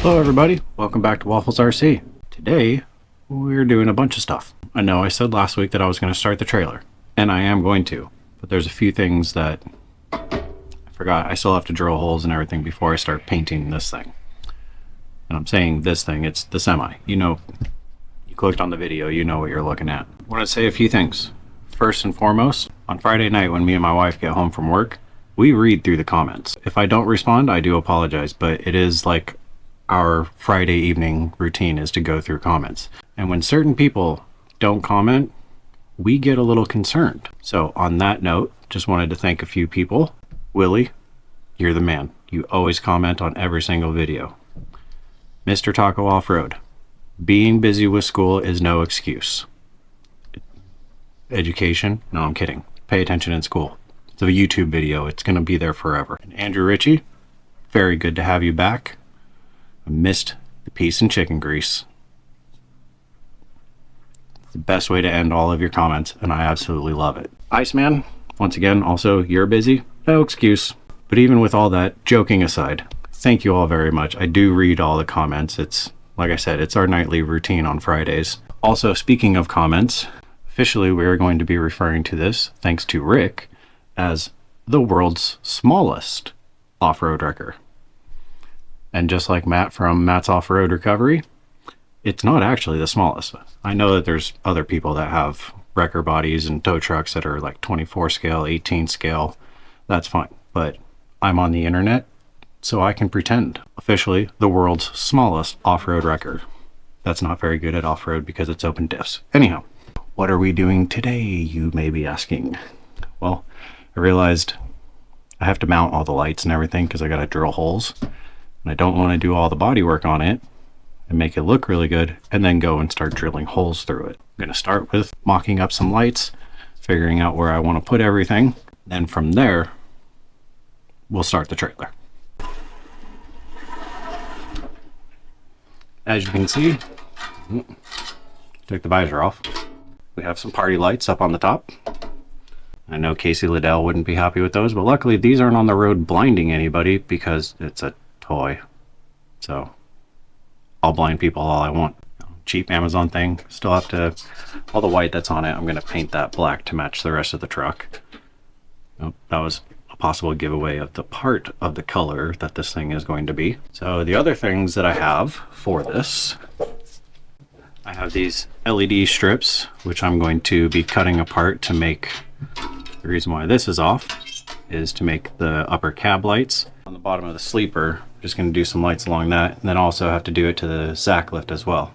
Hello everybody, welcome back to Waffles RC. Today, we're doing a bunch of stuff. I know I said last week that I was going to start the trailer, and I am going to, but there's a few things that I forgot. I still have to drill holes and everything before I start painting this thing. And I'm saying this thing, it's the semi. You know, you clicked on the video, you know what you're looking at. I want to say a few things. First and foremost, on Friday night when me and my wife get home from work, we read through the comments. If I don't respond, I do apologize, but it is like our Friday evening routine is to go through comments. And when certain people don't comment, we get a little concerned. So on that note, just wanted to thank a few people. Willie, you're the man. You always comment on every single video. Mr. Taco Off-Road, being busy with school is no excuse. Education? No, I'm kidding. Pay attention in school. It's a YouTube video. It's going to be there forever. And Andrew Ritchie, very good to have you back. I missed the peas and chicken grease. It's the best way to end all of your comments, and I absolutely love it. Iceman, once again, also, you're busy. No excuse. But even with all that, joking aside, thank you all very much. I do read all the comments. It's, like I said, it's our nightly routine on Fridays. Also, speaking of comments, officially we are going to be referring to this, thanks to Rick, as the world's smallest off-road wrecker. And just like Matt from Matt's Off-Road Recovery, it's not actually the smallest. I know that there's other people that have wrecker bodies and tow trucks that are like 24 scale, 18 scale. That's fine. But I'm on the internet, so I can pretend. Officially, the world's smallest off-road wrecker. That's not very good at off-road because it's open diffs. Anyhow, what are we doing today, you may be asking? Well, I realized I have to mount all the lights and everything because I got to drill holes. And I don't want to do all the body work on it and make it look really good and then go and start drilling holes through it. I'm going to start with mocking up some lights, figuring out where I want to put everything. Then from there, we'll start the trailer. As you can see, took the visor off. We have some party lights up on the top. I know Casey Liddell wouldn't be happy with those, but luckily these aren't on the road blinding anybody because it's a toy. So I'll blind people all I want. Cheap Amazon thing. Still have to, all the white that's on it, I'm going to paint that black to match the rest of the truck. Oh, that was a possible giveaway of the part of the color that this thing is going to be. So the other things that I have for this, I have these LED strips, which I'm going to be cutting apart to make, the reason why this is off is to make the upper cab lights. On the bottom of the sleeper, I'm just going to do some lights along that, and then also have to do it to the Zacklift as well.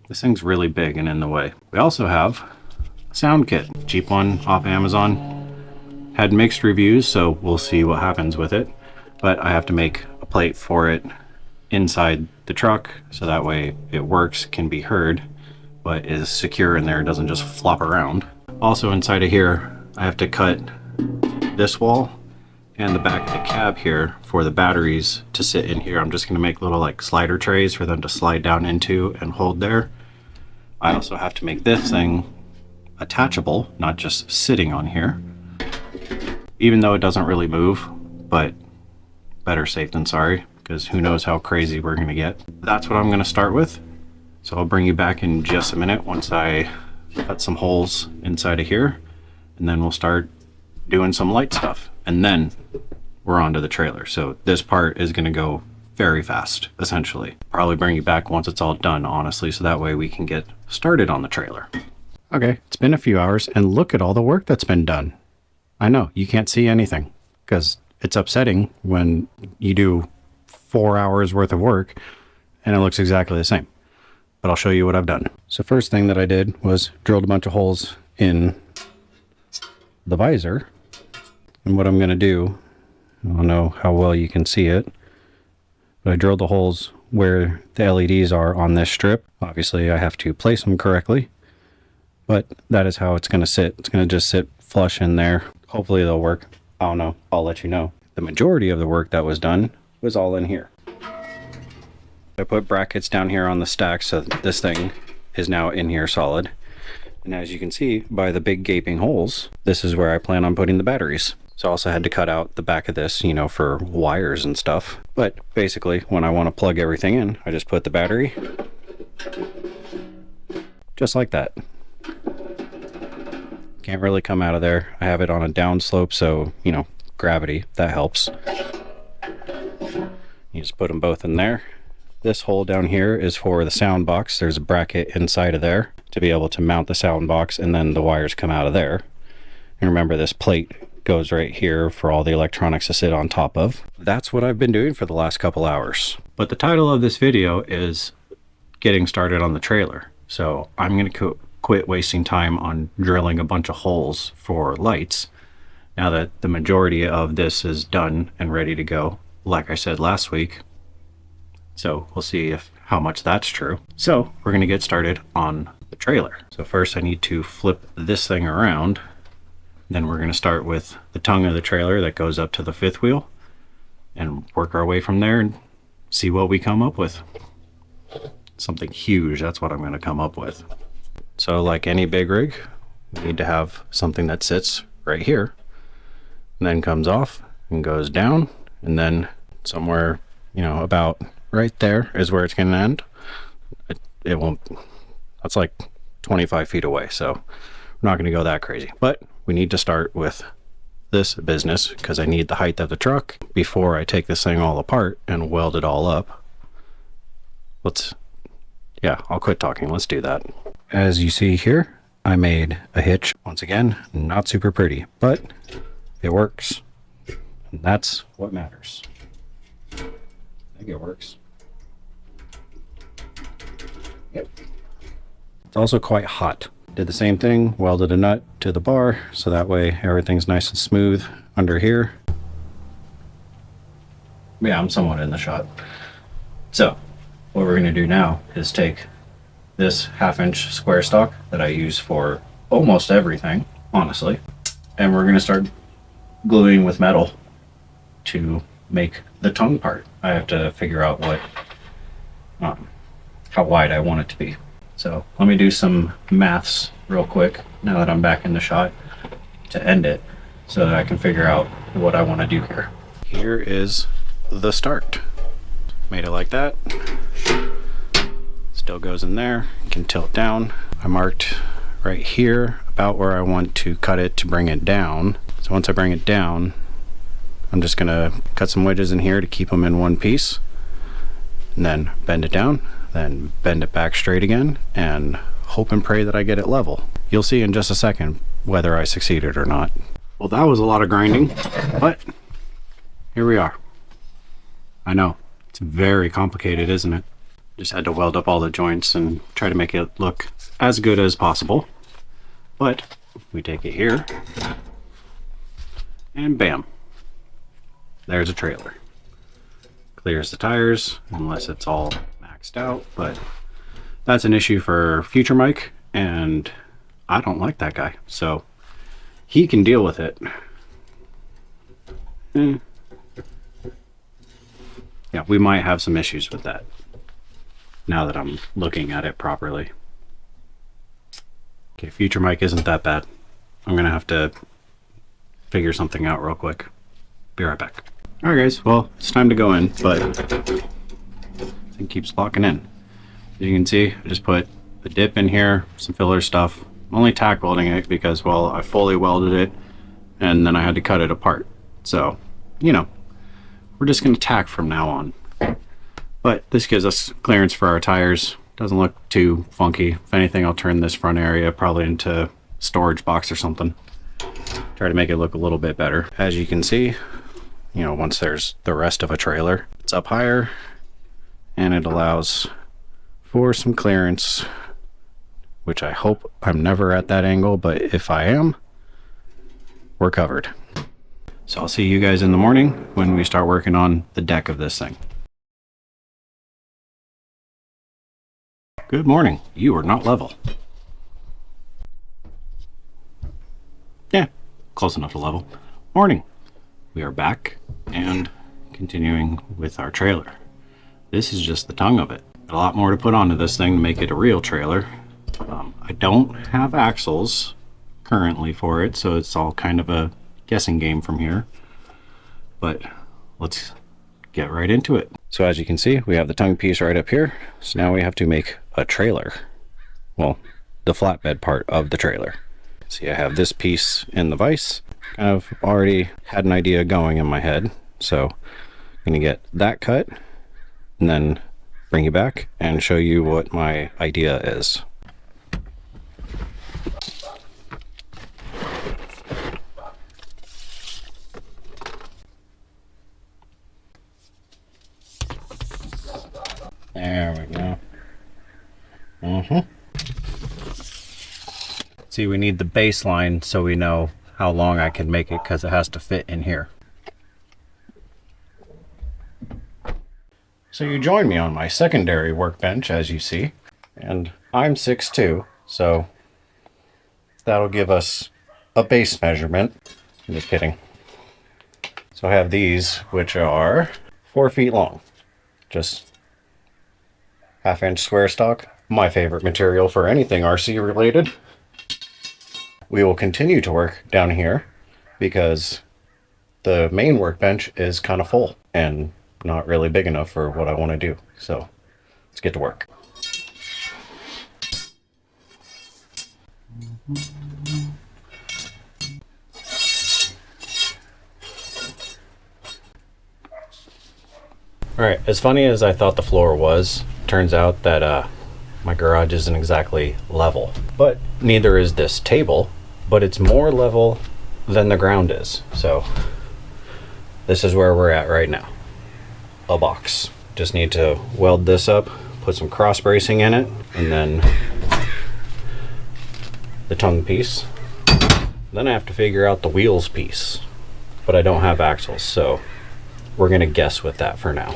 This thing's really big and in the way. We also have a sound kit, cheap one off Amazon. Had mixed reviews, so we'll see what happens with it. But I have to make a plate for it inside the truck, so that way it works, can be heard, but is secure in there, doesn't just flop around. Also inside of here, I have to cut this wall and the back of the cab here for the batteries to sit in here. I'm just gonna make little like slider trays for them to slide down into and hold there. I also have to make this thing attachable, not just sitting on here. Even though it doesn't really move, but better safe than sorry, because who knows how crazy we're gonna get. That's what I'm gonna start with. So I'll bring you back in just a minute once I cut some holes inside of here, and then we'll start doing some light stuff. And then we're on to the trailer. So this part is gonna go very fast, essentially. Probably bring you back once it's all done, honestly, so that way we can get started on the trailer. Okay, it's been a few hours, and look at all the work that's been done. I know, you can't see anything, because it's upsetting when you do 4 hours worth of work, and it looks exactly the same. But I'll show you what I've done. So first thing that I did was drilled a bunch of holes in the visor. And what I'm going to do, I don't know how well you can see it, but I drilled the holes where the LEDs are on this strip. Obviously I have to place them correctly, but that is how it's going to sit. It's going to just sit flush in there. Hopefully they'll work. I don't know. I'll let you know. The majority of the work that was done was all in here. I put brackets down here on the stack so this thing is now in here solid. And as you can see by the big gaping holes, this is where I plan on putting the batteries. So I also had to cut out the back of this, you know, for wires and stuff. But basically, when I want to plug everything in, I just put the battery just like that. Can't really come out of there. I have it on a down slope, so, you know, gravity, that helps. You just put them both in there. This hole down here is for the sound box. There's a bracket inside of there to be able to mount the sound box, and then the wires come out of there. And remember, this plate goes right here for all the electronics to sit on top of. That's what I've been doing for the last couple hours. But the title of this video is getting started on the trailer. So I'm going to quit wasting time on drilling a bunch of holes for lights now that the majority of this is done and ready to go, like I said last week. So we'll see how much that's true. So we're going to get started on the trailer. So first I need to flip this thing around. Then we're going to start with the tongue of the trailer that goes up to the fifth wheel and work our way from there and see what we come up with. Something huge, that's what I'm going to come up with. So like any big rig, we need to have something that sits right here and then comes off and goes down, and then somewhere, you know, about right there is where it's going to end. It won't, that's like 25 feet away, so we're not going to go that crazy. But we need to start with this business because I need the height of the truck before I take this thing all apart and weld it all up. Yeah, I'll quit talking. Let's do that. As you see here, I made a hitch. Once again, not super pretty, but it works. And that's what matters. I think it works. Yep. It's also quite hot. Did the same thing, welded a nut to the bar, so that way everything's nice and smooth under here. Yeah, I'm somewhat in the shot. So, what we're going to do now is take this 1/2-inch square stock that I use for almost everything, honestly, and we're going to start gluing with metal to make the tongue part. I have to figure out what, how wide I want it to be. So let me do some maths real quick now that I'm back in the shot to end it so that I can figure out what I want to do here. Here is the start. Made it like that. Still goes in there. You can tilt down. I marked right here about where I want to cut it to bring it down. So once I bring it down, I'm just gonna cut some wedges in here to keep them in one piece, and then bend it down, then bend it back straight again, and hope and pray that I get it level. You'll see in just a second whether I succeeded or not. Well, that was a lot of grinding, but here we are. I know, it's very complicated, isn't it? Just had to weld up all the joints and try to make it look as good as possible. But we take it here, and bam, there's a trailer. Clears the tires, unless it's all maxed out, but that's an issue for future Mike, and I don't like that guy, so he can deal with it. Yeah, we might have some issues with that now that I'm looking at it properly. Okay, future Mike isn't that bad. I'm gonna have to figure something out real quick. Be right back. All right, guys, well, it's time to go in, but it keeps locking in. As you can see, I just put the dip in here, some filler stuff. I'm only tack welding it because, well, I fully welded it and then I had to cut it apart. So, you know, we're just gonna tack from now on. But this gives us clearance for our tires. Doesn't look too funky. If anything, I'll turn this front area probably into a storage box or something. Try to make it look a little bit better. As you can see, you know, once there's the rest of a trailer, it's up higher and it allows for some clearance, which I hope I'm never at that angle, but if I am, we're covered. So I'll see you guys in the morning when we start working on the deck of this thing. Good morning. You are not level. Yeah, close enough to level. Morning. We are back and continuing with our trailer. This is just the tongue of it. A lot more to put onto this thing to make it a real trailer. I don't have axles currently for it, so it's all kind of a guessing game from here. But let's get right into it. So as you can see, we have the tongue piece right up here. So now we have to make a trailer. Well, the flatbed part of the trailer. See, I have this piece in the vise. Kind of already had an idea going in my head. So I'm gonna get that cut and then bring you back and show you what my idea is. There we go. See, we need the baseline so we know how long I can make it, because it has to fit in here. So you join me on my secondary workbench, as you see, and I'm 6'2", so that'll give us a base measurement. I'm just kidding. So I have these, which are 4 feet long. Just half-inch square stock, my favorite material for anything RC related. We will continue to work down here because the main workbench is kind of full and not really big enough for what I want to do. So let's get to work. Alright, as funny as I thought the floor was, turns out that my garage isn't exactly level. But neither is this table, but it's more level than the ground is. So this is where we're at right now. A box. Just need to weld this up, put some cross bracing in it, and then the tongue piece. Then I have to figure out the wheels piece, but I don't have axles, so we're gonna guess with that for now.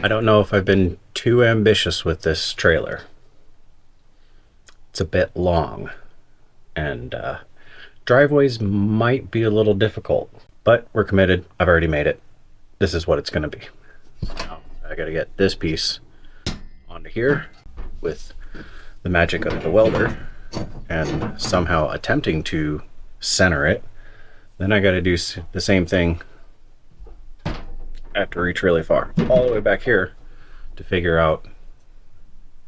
I don't know if I've been too ambitious with this trailer. It's a bit long, and driveways might be a little difficult, but we're committed. I've already made it. This is what it's going to be. So I got to get this piece onto here with the magic of the welder and somehow attempting to center it. Then I got to do the same thing. I have to reach really far, all the way back here, to figure out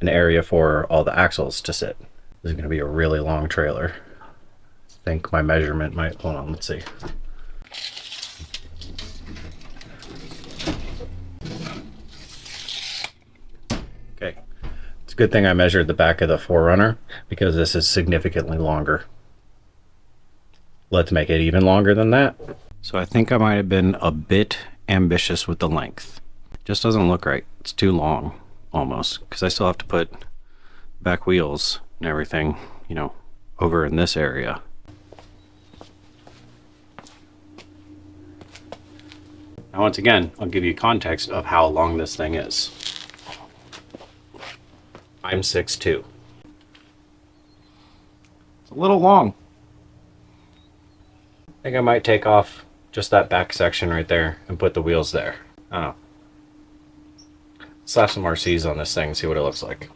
an area for all the axles to sit. This is going to be a really long trailer. I think my measurement might, hold on, let's see. Okay, it's a good thing I measured the back of the 4Runner, because this is significantly longer. Let's make it even longer than that. So I think I might have been a bit ambitious with the length. Just doesn't look right. It's too long almost, because I still have to put back wheels and everything, you know, over in this area. Now once again, I'll give you context of how long this thing is. I'm 6'2". It's a little long. I think I might take off just that back section right there and put the wheels there. I don't know. Slap some RCs on this thing, see what it looks like.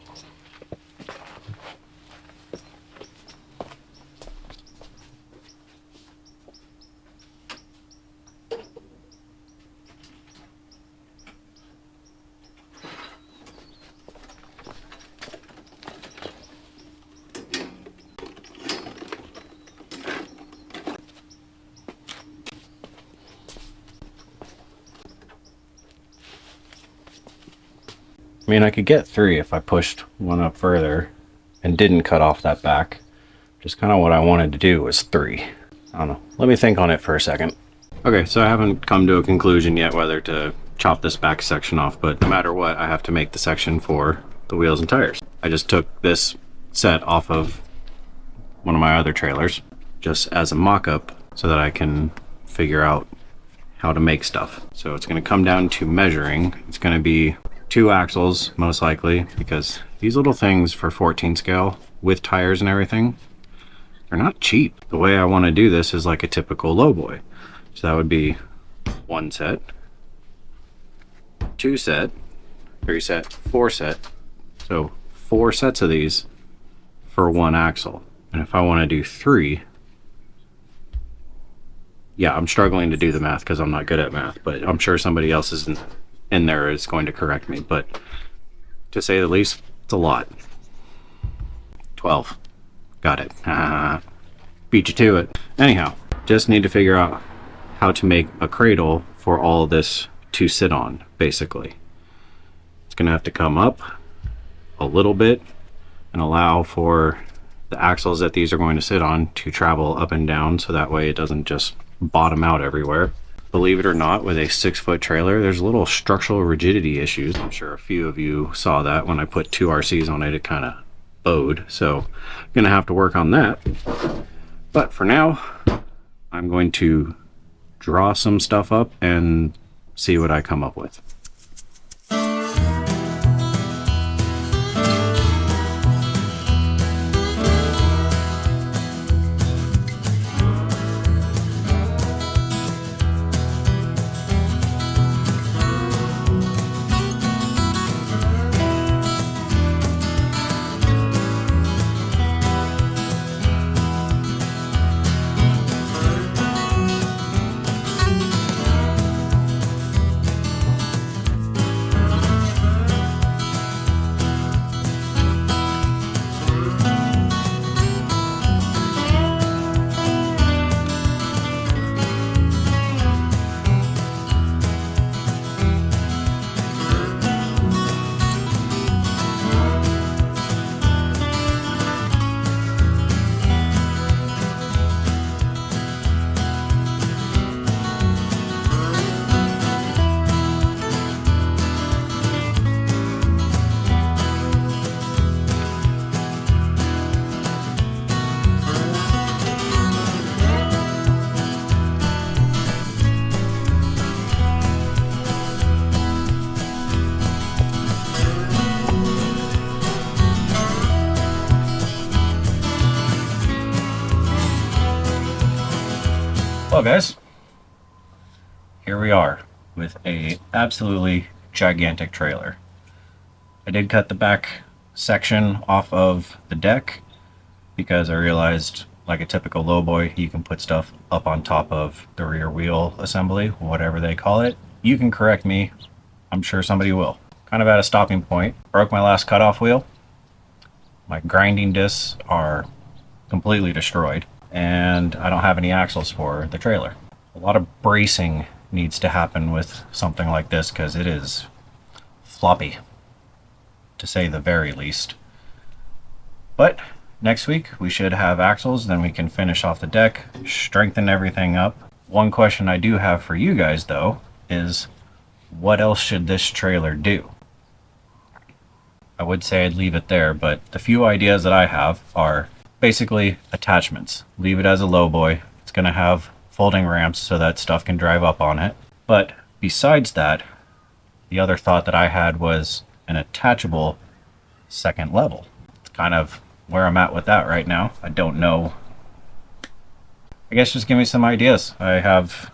I mean, I could get 3 if I pushed one up further and didn't cut off that back. Just kind of what I wanted to do was 3. I don't know. Let me think on it for a second. Okay, so I haven't come to a conclusion yet whether to chop this back section off, but no matter what, I have to make the section for the wheels and tires. I just took this set off of one of my other trailers just as a mock-up so that I can figure out how to make stuff. So it's going to come down to measuring. It's going to be 2 axles most likely, because these little things for 14 scale with tires and everything, they're not cheap. The way I want to do this is like a typical Lowboy. So that would be 1 set, 2 set, 3 set, 4 set. So 4 sets of these for 1 axle. And if I want to do 3, yeah, I'm struggling to do the math because I'm not good at math, but I'm sure somebody else in there is going to correct me. But to say the least, it's a lot. 12. Got it. Beat you to it. Anyhow, just need to figure out how to make a cradle for all this to sit on, basically. It's going to have to come up a little bit and allow for the axles that these are going to sit on to travel up and down, so that way it doesn't just bottom out everywhere. Believe it or not, with a 6-foot trailer, there's little structural rigidity issues. I'm sure a few of you saw that when I put 2 RCs on it, it kind of bowed. So I'm gonna have to work on that. But for now, I'm going to draw some stuff up and see what I come up with. Well guys, here we are with a absolutely gigantic trailer. I did cut the back section off of the deck because I realized, like a typical Lowboy, you can put stuff up on top of the rear wheel assembly, whatever they call it. You can correct me, I'm sure somebody will. Kind of at a stopping point. Broke my last cutoff wheel. My grinding discs are completely destroyed, and I don't have any axles for the trailer. A lot of bracing needs to happen with something like this because it is floppy, to say the very least. But next week we should have axles, then we can finish off the deck, strengthen everything up. One question I do have for you guys though is, what else should this trailer do? I would say I'd leave it there, but the few ideas that I have are basically attachments. Leave it as a Lowboy. It's going to have folding ramps so that stuff can drive up on it. But besides that, the other thought that I had was an attachable second level. It's kind of where I'm at with that right now. I don't know. I guess just give me some ideas. I have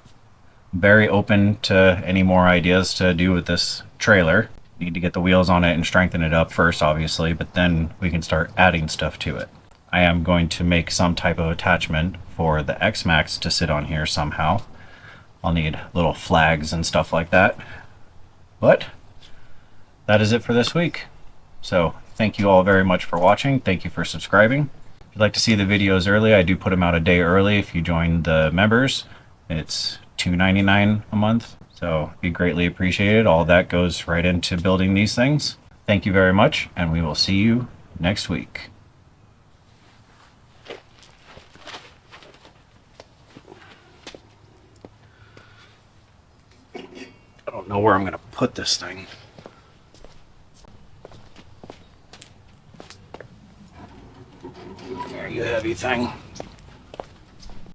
Very open to any more ideas to do with this trailer. Need to get the wheels on it and strengthen it up first, obviously, but then we can start adding stuff to it. I am going to make some type of attachment for the X-Max to sit on here somehow. I'll need little flags and stuff like that. But that is it for this week. So thank you all very much for watching. Thank you for subscribing. If you'd like to see the videos early, I do put them out a day early if you join the members. It's $2.99 a month, so it'd be greatly appreciated. All that goes right into building these things. Thank you very much, and we will see you next week. I don't know where I'm going to put this thing. There, you heavy thing.